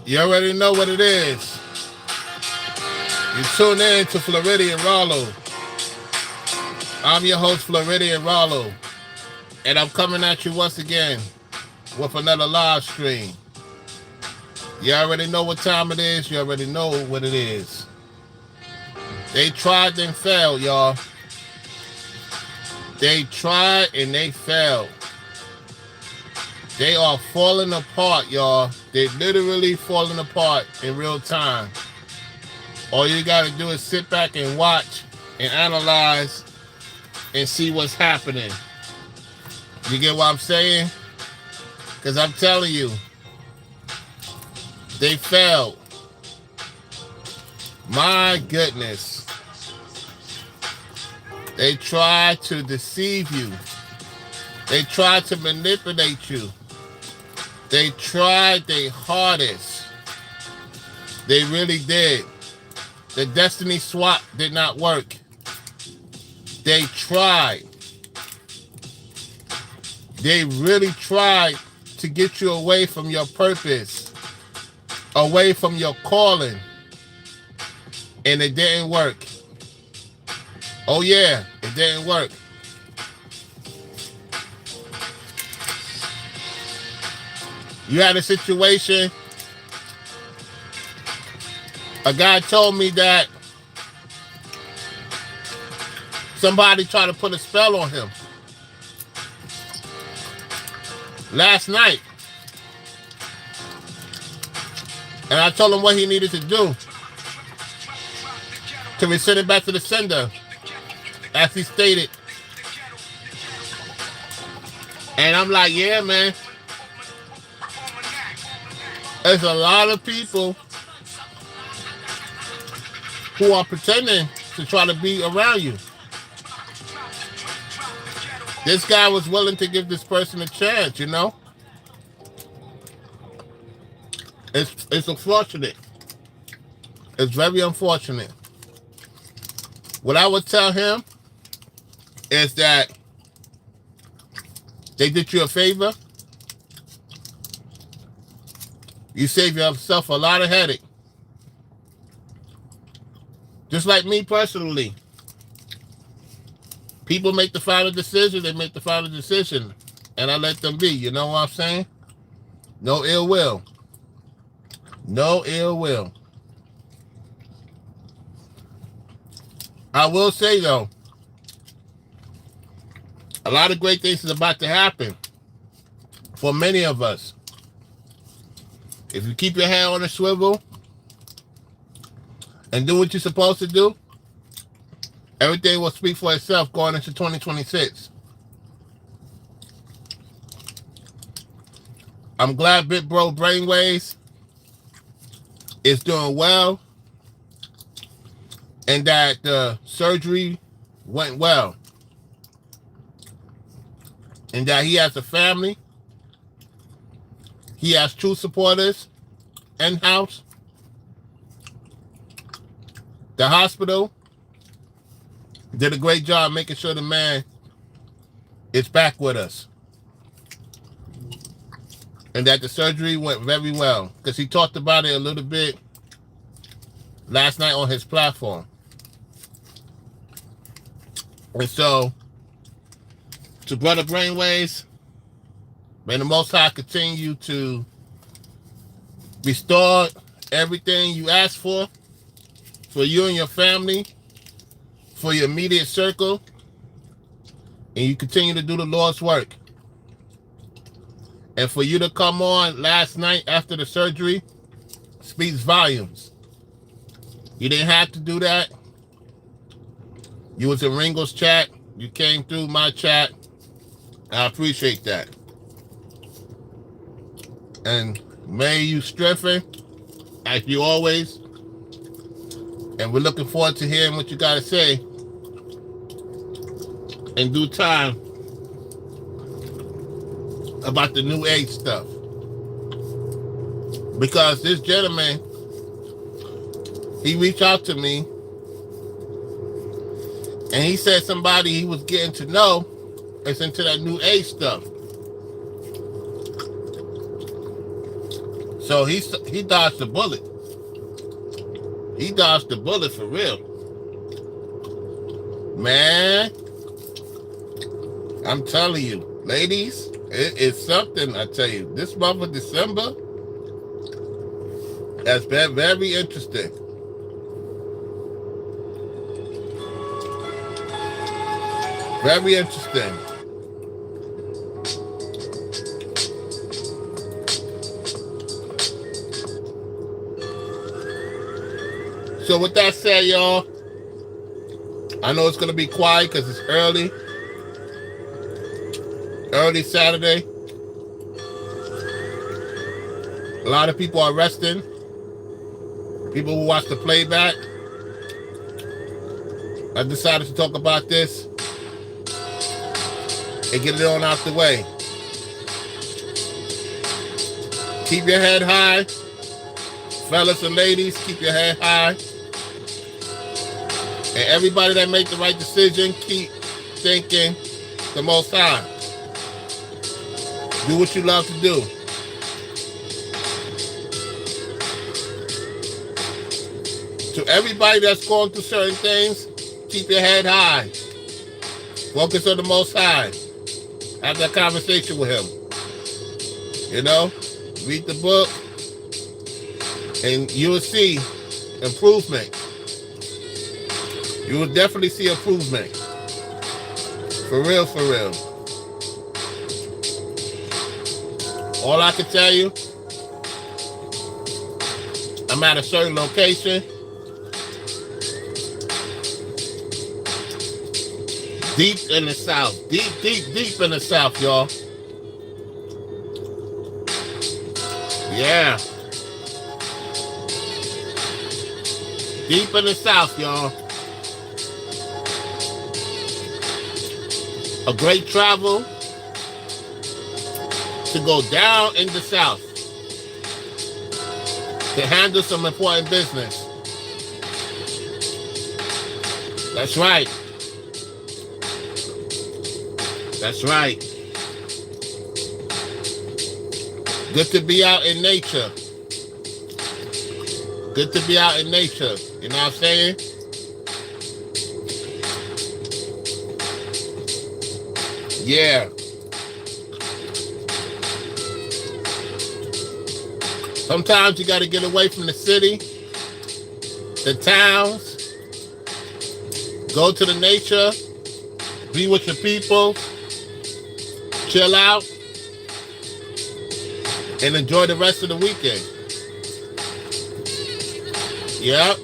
You already know what it is. You tune in to Floridian Rollo. I'm your host, Floridian Rollo, and I'm coming at you once again with another live stream. You already know what time it is. You already know what it is. They tried and failed, y'all. They tried and they failed. They are falling apart, y'all. They're literally falling apart in real time. All you got to do is sit back and watch and analyze and see what's happening. You get what I'm saying? Because I'm telling you, they failed. My goodness. They tried to deceive you. They tried to manipulate you. They tried their hardest. They really did. The destiny swap did not work. They tried. They really tried to get you away from your purpose, away from your calling, and it didn't work. Oh yeah, it didn't work. You had a situation. A guy told me that somebody tried to put a spell on him last night. And I told him what he needed to do to resend it back to the sender, as he stated. And I'm like, yeah, man. There's a lot of people who are pretending to try to be around you. This guy was willing to give this person a chance, you know? It's unfortunate. It's very unfortunate. What I would tell him is that they did you a favor. You save yourself a lot of headache. Just like me personally. People make the final decision, they make the final decision. And I let them be. You know what I'm saying? No ill will. No ill will. I will say, though, a lot of great things is about to happen for many of us. If you keep your head on a swivel and do what you're supposed to do, everything will speak for itself going into 2026. I'm glad Big Bro Brainwaves is doing well and that the surgery went well and that he has a family. He has true supporters in-house. The hospital did a great job making sure the man is back with us. And that the surgery went very well. Because he talked about it a little bit last night on his platform. And so, to Brother Brainwaves, may the Most High continue to restore everything you asked for you and your family, for your immediate circle, and you continue to do the Lord's work. And for you to come on last night after the surgery speaks volumes. You didn't have to do that. You was in Ringo's chat. You came through my chat. I appreciate that. And may you strengthen, as you always. And we're looking forward to hearing what you got to say in due time about the new age stuff. Because this gentleman, he reached out to me and he said somebody he was getting to know is into that new age stuff. So he dodged the bullet. He dodged the bullet for real. Man, I'm telling you, ladies, it is something, I tell you. This month of December has been very interesting. Very interesting. So with that said, y'all, I know it's going to be quiet because it's early Saturday. A lot of people are resting. People who watch the playback. I decided to talk about this and get it on out the way. Keep your head high. Fellas and ladies, keep your head high. And everybody that make the right decision, keep thinking the Most High. Do what you love to do. To everybody that's going through certain things, keep your head high. Focus on the Most High. Have that conversation with Him. You know, read the book, and you will see improvement. You will definitely see improvement. For real, for real. All I can tell you, I'm at a certain location. Deep in the South. Deep in the South, y'all. Yeah. Deep in the South, y'all. A great travel to go down in the South to handle some important business. That's right. That's right. Good to be out in nature. Good to be out in nature. You know what I'm saying? Yeah. Sometimes you got to get away from the city, the towns, go to the nature, be with your people, chill out, and enjoy the rest of the weekend. Yep.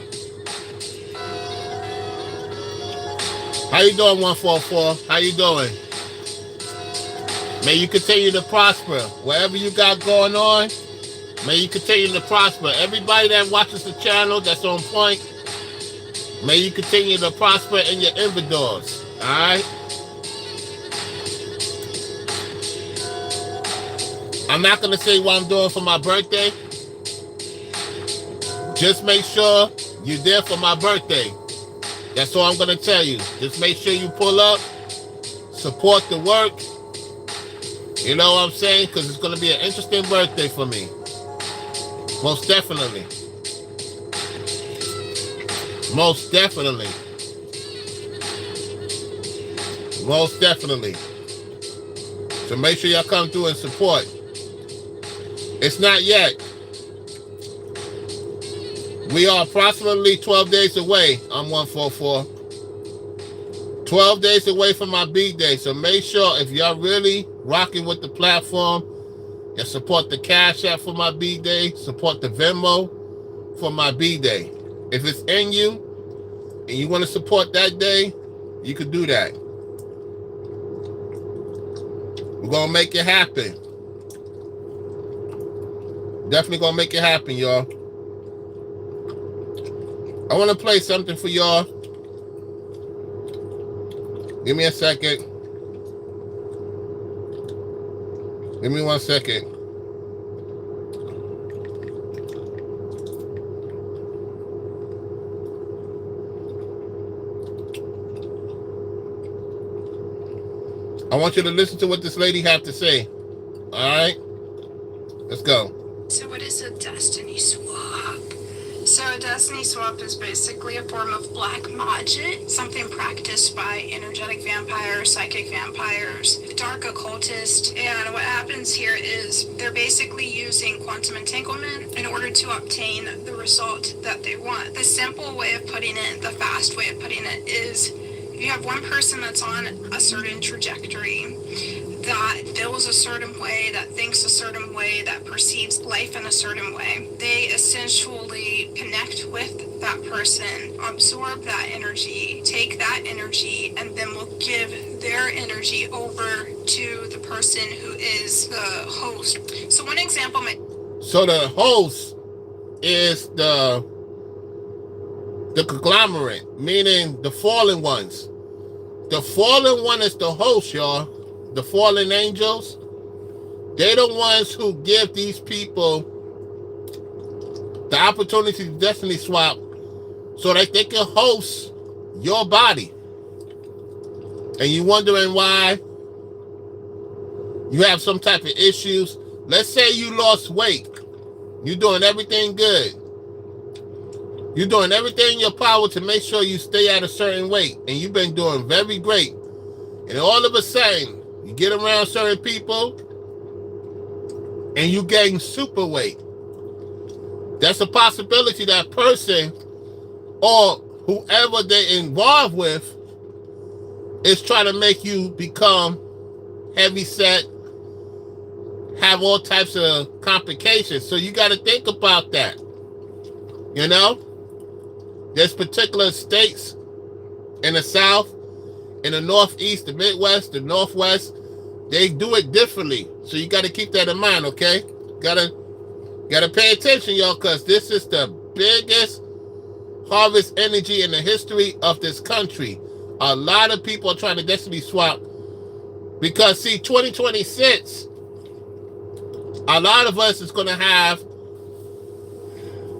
How you doing, 144? How you doing? May you continue to prosper. Whatever you got going on, may you continue to prosper. Everybody that watches the channel that's on point, may you continue to prosper in your endeavors. All right? I'm not going to say what I'm doing for my birthday. Just make sure you're there for my birthday. That's all I'm going to tell you. Just make sure you pull up, support the work. You know what I'm saying? Because it's going to be an interesting birthday for me. Most definitely. Most definitely. Most definitely. So make sure y'all come through and support. It's not yet. We are approximately 12 days away. I'm 144. 12 days away from my B-Day. So make sure if y'all really rocking with the platform, you support the Cash App for my B-Day, support the Venmo for my B-Day. If it's in you and you want to support that day, you can do that. We're going to make it happen. Definitely going to make it happen, y'all. I want to play something for y'all. Give me a second. Give me 1 second. I want you to listen to what this lady had to say. All right? Let's go. So what is a destiny swap? So a destiny swap is basically a form of black magic, something practiced by energetic vampires, psychic vampires, dark occultists, and what happens here is they're basically using quantum entanglement in order to obtain the result that they want. The simple way of putting it, the fast way of putting it is if you have one person that's on a certain trajectory that feels a certain way, that thinks a certain way, that perceives life in a certain way, they essentially connect with that person, absorb that energy, take that energy, and then will give their energy over to the person who is the host. So one example might... So the host is the conglomerate, meaning the fallen ones. The fallen one is the host, y'all. The fallen angels, they're the ones who give these people the opportunity to destiny swap so that they can host your body. And you wondering why you have some type of issues. Let's say you lost weight. You're doing everything good. You're doing everything in your power to make sure you stay at a certain weight. And you've been doing very great. And all of a sudden, you get around certain people and you gain super weight. That's a possibility that person or whoever they're involved with is trying to make you become heavy set, have all types of complications. So you got to think about that. You know, there's particular states in the South, in the Northeast, the Midwest, the Northwest, they do it differently. So you got to keep that in mind, okay? Gotta pay attention, y'all, because this is the biggest harvest energy in the history of this country. A lot of people are trying to destiny swap because, see, 2026, a lot of us is going to have,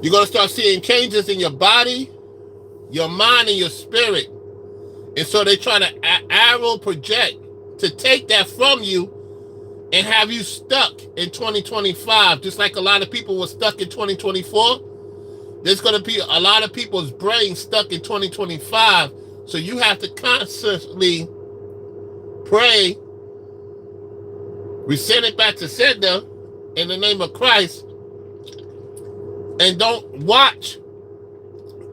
you're going to start seeing changes in your body, your mind, and your spirit. And so they try to arrow project to take that from you and have you stuck in 2025, just like a lot of people were stuck in 2024. There's going to be a lot of people's brains stuck in 2025. So you have to constantly pray, resend it back to sender in the name of Christ, and don't watch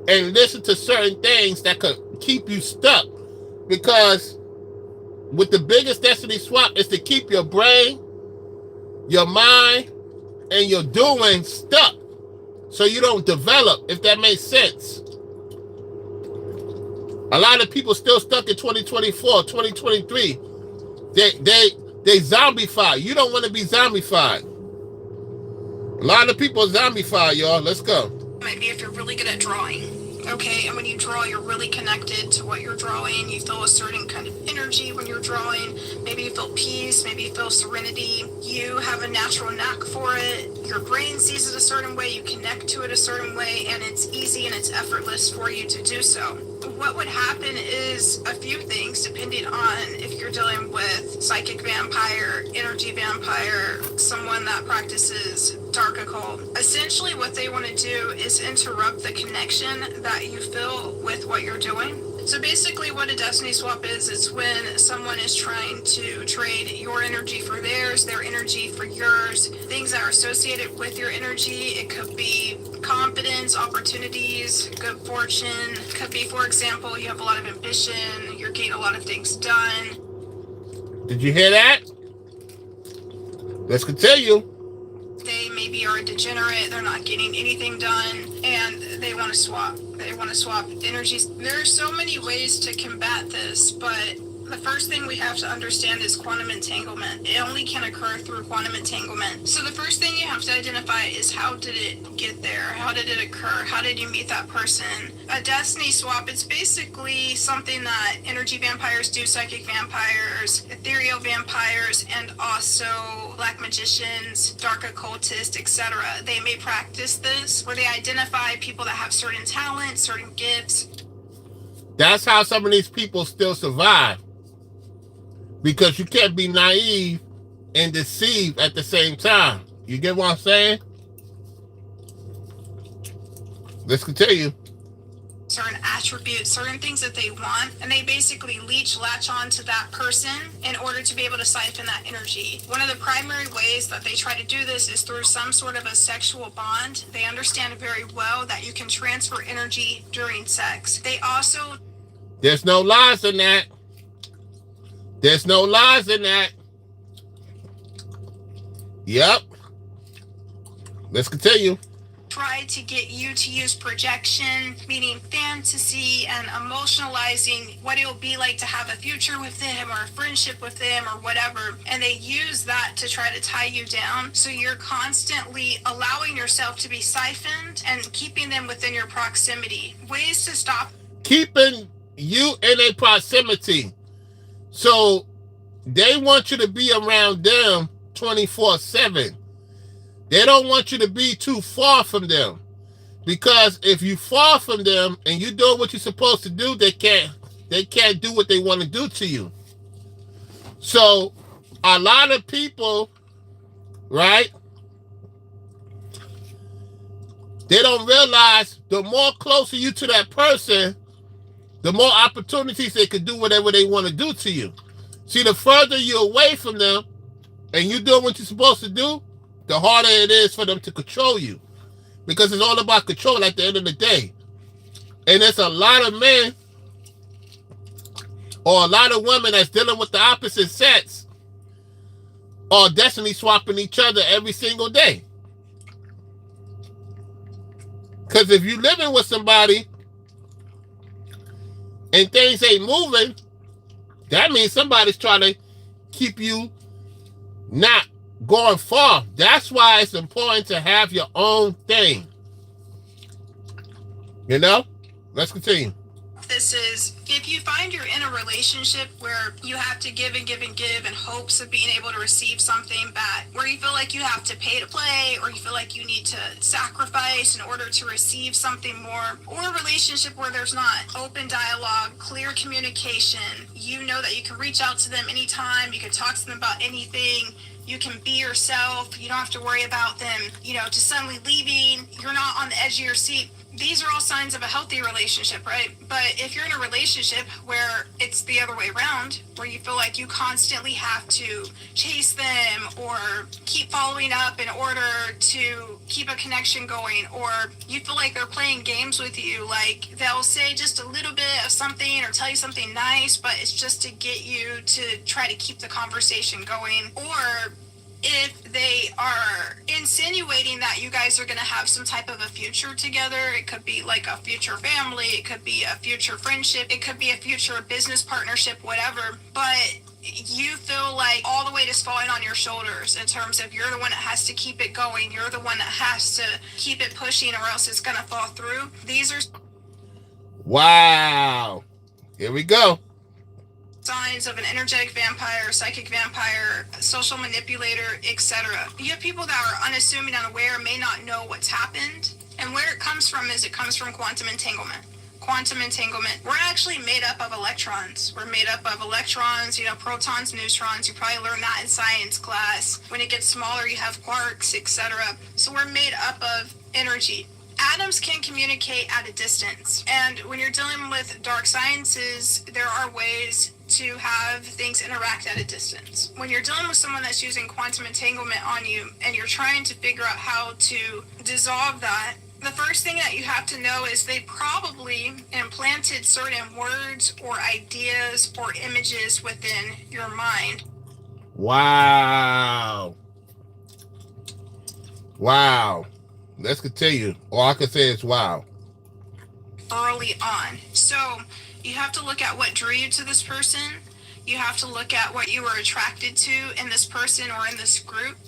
and listen to certain things that could keep you stuck. Because with the biggest destiny swap is to keep your brain, your mind, and your doing stuck so you don't develop, if that makes sense. A lot of people still stuck in 2024, 2023. They zombified. You don't want to be zombified. A lot of people zombified, y'all. Let's go. Maybe if you're really good at drawing. Okay, and when you draw, you're really connected to what you're drawing. You feel a certain kind of energy when you're drawing. Maybe you feel peace, maybe you feel serenity. You have a natural knack for it. Your brain sees it a certain way, you connect to it a certain way, and it's easy and it's effortless for you to do so. What would happen is a few things depending on if you're dealing with psychic vampire, energy vampire, someone that practices dark occult. Essentially what they want to do is interrupt the connection that you feel with what you're doing. So basically what a destiny swap is, it's when someone is trying to trade your energy for theirs, their energy for yours, things that are associated with your energy. It could be confidence, opportunities, good fortune. It could be, for example, you have a lot of ambition, you're getting a lot of things done. Did you hear that? Let's continue. They maybe are a degenerate, they're not getting anything done, and they want to swap. They want to swap energies. There are so many ways to combat this, but the first thing we have to understand is quantum entanglement. It only can occur through quantum entanglement. So the first thing you have to identify is how did it get there? How did it occur? How did you meet that person? A destiny swap, it's basically something that energy vampires do, psychic vampires, ethereal vampires, and also black magicians, dark occultists, etc. They may practice this where they identify people that have certain talents, certain gifts. That's how some of these people still survive. Because you can't be naive and deceive at the same time. You get what I'm saying? Let's continue. certain attributes, certain things that they want, and they basically latch on to that person in order to be able to siphon that energy. One of the primary ways that they try to do this is through some sort of a sexual bond. They understand very well that you can transfer energy during sex. They also... There's no lies in that. There's no lies in that. Yep. Let's continue. Try to get you to use projection, meaning fantasy and emotionalizing what it will be like to have a future with them or a friendship with them or whatever. And they use that to try to tie you down. So you're constantly allowing yourself to be siphoned and keeping them within your proximity. Ways to stop. Keeping you in a proximity. So they want you to be around them 24/7. They don't want you to be too far from them, because if you far from them and you do what you're supposed to do, they can't do what they want to do to you. So a lot of people, right, they don't realize the more closer you to that person, the more opportunities they can do whatever they want to do to you. See, the further you're away from them and you do what you're supposed to do, the harder it is for them to control you, because it's all about control at the end of the day. And there's a lot of men or a lot of women that's dealing with the opposite sex or destiny swapping each other every single day. Because if you're living with somebody and things ain't moving, that means somebody's trying to keep you not going far. That's why it's important to have your own thing. You know? Let's continue. This is, if you find you're in a relationship where you have to give and give and give in hopes of being able to receive something back, where you feel like you have to pay to play, or you feel like you need to sacrifice in order to receive something more, or a relationship where there's not open dialogue, clear communication, you know that you can reach out to them anytime, you can talk to them about anything, you can be yourself, you don't have to worry about them, just suddenly leaving, you're not on the edge of your seat. These are all signs of a healthy relationship, right? But if you're in a relationship where it's the other way around, where you feel like you constantly have to chase them or keep following up in order to keep a connection going, or you feel like they're playing games with you, like they'll say just a little bit of something or tell you something nice, but it's just to get you to try to keep the conversation going, or if they are insinuating that you guys are going to have some type of a future together, it could be like a future family, it could be a future friendship, it could be a future business partnership, whatever, but you feel like all the weight is falling on your shoulders in terms of you're the one that has to keep it going, you're the one that has to keep it pushing or else it's going to fall through. These are... Wow. Here we go. Signs of an energetic vampire, psychic vampire, social manipulator, etc. You have people that are unassuming, unaware, may not know what's happened. And where it comes from is it comes from quantum entanglement. Quantum entanglement. We're actually made up of electrons. We're made up of electrons, protons, neutrons. You probably learned that in science class. When it gets smaller, you have quarks, etc. So we're made up of energy. Atoms can communicate at a distance. And when you're dealing with dark sciences, there are ways to have things interact at a distance. When you're dealing with someone that's using quantum entanglement on you and you're trying to figure out how to dissolve that, the first thing that you have to know is they probably implanted certain words or ideas or images within your mind. Wow. Wow. Let's continue. Or I could say it's wow. Early on. So you have to look at what drew you to this person. You have to look at what you were attracted to in this person or in this group.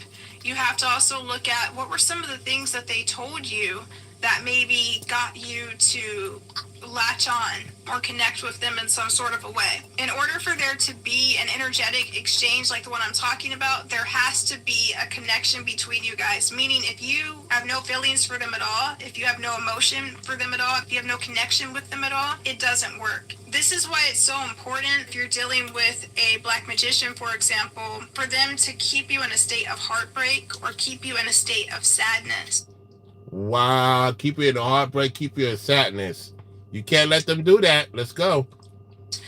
You have to also look at what were some of the things that they told you that maybe got you to latch on or connect with them in some sort of a way. In order for there to be an energetic exchange like the one I'm talking about, there has to be a connection between you guys. Meaning if you have no feelings for them at all, if you have no emotion for them at all, if you have no connection with them at all, it doesn't work. This is why it's so important if you're dealing with a black magician, for example, for them to keep you in a state of heartbreak or keep you in a state of sadness. Wow, keep you in heartbreak, keep you in sadness. You can't let them do that. Let's go.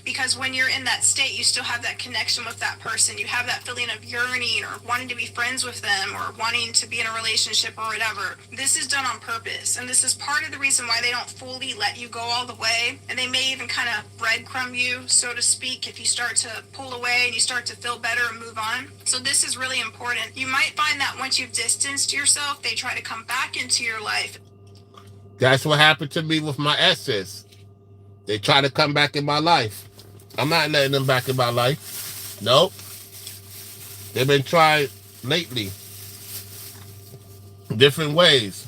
Because when you're in that state, you still have that connection with that person. You have that feeling of yearning or wanting to be friends with them or wanting to be in a relationship or whatever. This is done on purpose. And this is part of the reason why they don't fully let you go all the way. And they may even kind of breadcrumb you, so to speak, if you start to pull away and you start to feel better and move on. So this is really important. You might find that once you've distanced yourself, they try to come back into your life. That's what happened to me with my exes. They try to come back in my life. I'm not letting them back in my life. Nope. They've been trying lately. Different ways.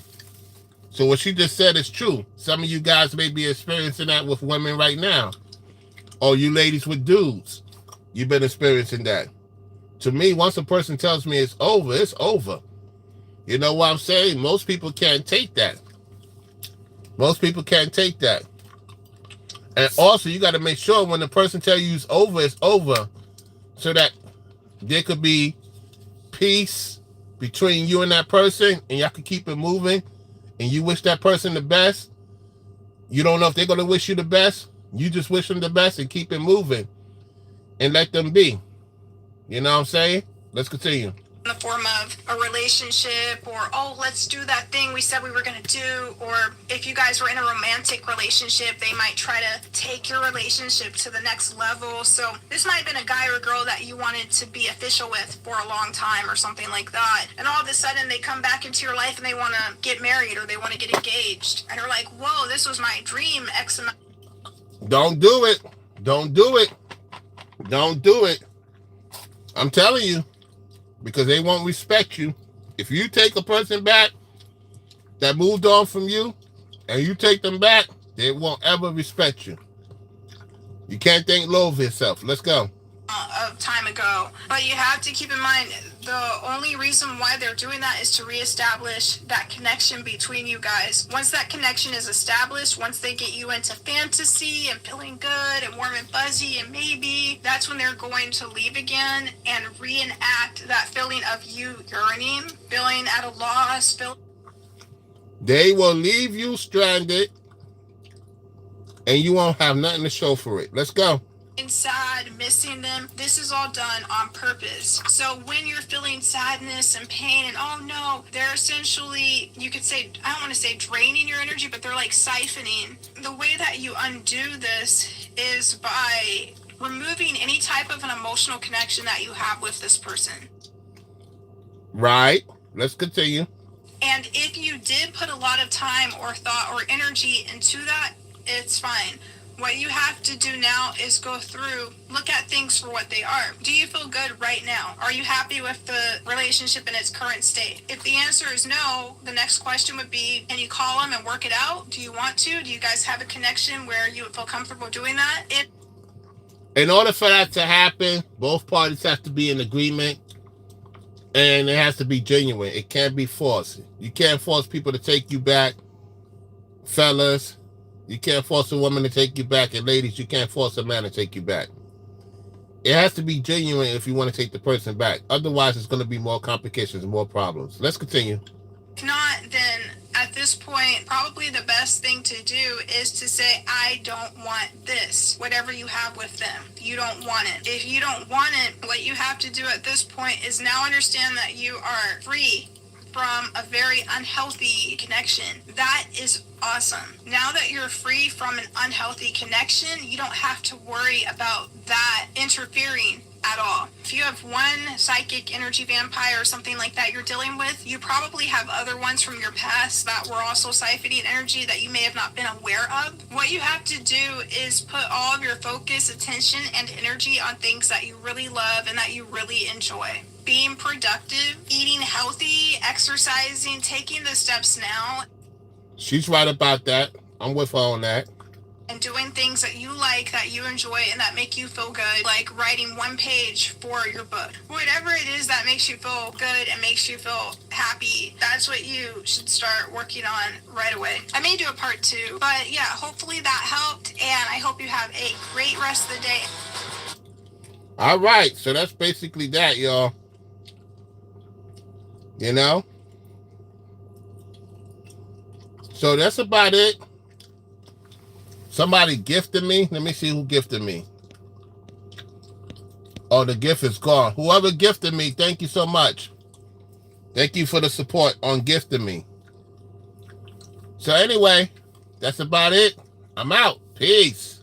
So what she just said is true. Some of you guys may be experiencing that with women right now. Or you ladies with dudes. You've been experiencing that. To me, once a person tells me it's over, it's over. You know what I'm saying? Most people can't take that. Most people can't take that. And also, you got to make sure when the person tells you it's over, so that there could be peace between you and that person, and y'all can keep it moving, and you wish that person the best. You don't know if they're going to wish you the best. You just wish them the best and keep it moving and let them be. You know what I'm saying? Let's continue. In the form of a relationship or, oh, let's do that thing we said we were going to do. Or if you guys were in a romantic relationship, they might try to take your relationship to the next level. So this might have been a guy or girl that you wanted to be official with for a long time or something like that. And all of a sudden they come back into your life and they want to get married or they want to get engaged. And you're like, whoa, this was my dream X amount. Don't do it. Don't do it. Don't do it. I'm telling you. Because they won't respect you. If you take a person back that moved on from you and you take them back, they won't ever respect you. You can't think low of yourself. Let's go. Of time ago. But you have to keep in mind, the only reason why they're doing that is to reestablish that connection between you guys. Once that connection is established, once they get you into fantasy and feeling good and warm and fuzzy and maybe, that's when they're going to leave again and reenact that feeling of you yearning, feeling at a loss. They will leave you stranded and you won't have nothing to show for it. Let's go. Sad, missing them. This is all done on purpose. So when you're feeling sadness and pain and oh no, they're essentially, you could say, I don't want to say draining your energy, but they're like siphoning. The way that you undo this is by removing any type of an emotional connection that you have with this person. Right. Let's continue. And if you did put a lot of time or thought or energy into that, it's fine. What you have to do now is go through, look at things for what they are. Do you feel good right now? Are you happy with the relationship in its current state? If the answer is no, the next question would be, can you call them and work it out? Do you want to? Do you guys have a connection where you would feel comfortable doing that? In order for that to happen, both parties have to be in agreement and it has to be genuine. It can't be forced. You can't force people to take you back. Fellas, you can't force a woman to take you back. And ladies, you can't force a man to take you back. It has to be genuine if you want to take the person back. Otherwise, it's going to be more complications and more problems. Let's continue. If not, then at this point, probably the best thing to do is to say, I don't want this, whatever you have with them. You don't want it. If you don't want it, what you have to do at this point is now understand that you are free from a very unhealthy connection. That is awesome. Now that you're free from an unhealthy connection, you don't have to worry about that interfering at all. If you have one psychic energy vampire or something like that you're dealing with, you probably have other ones from your past that were also siphoning energy that you may have not been aware of. What you have to do is put all of your focus, attention, and energy on things that you really love and that you really enjoy. Being productive, eating healthy, exercising, taking the steps now. She's right about that. I'm with her on that. And doing things that you like, that you enjoy, and that make you feel good, like writing one page for your book. Whatever it is that makes you feel good and makes you feel happy, that's what you should start working on right away. I may do a part 2, but yeah, hopefully that helped, and I hope you have a great rest of the day. All right, so that's basically that, y'all. You know? So that's about it. Somebody gifted me. Let me see who gifted me. Oh, the gift is gone. Whoever gifted me, thank you so much. Thank you for the support on gifting me. So anyway, that's about it. I'm out. Peace.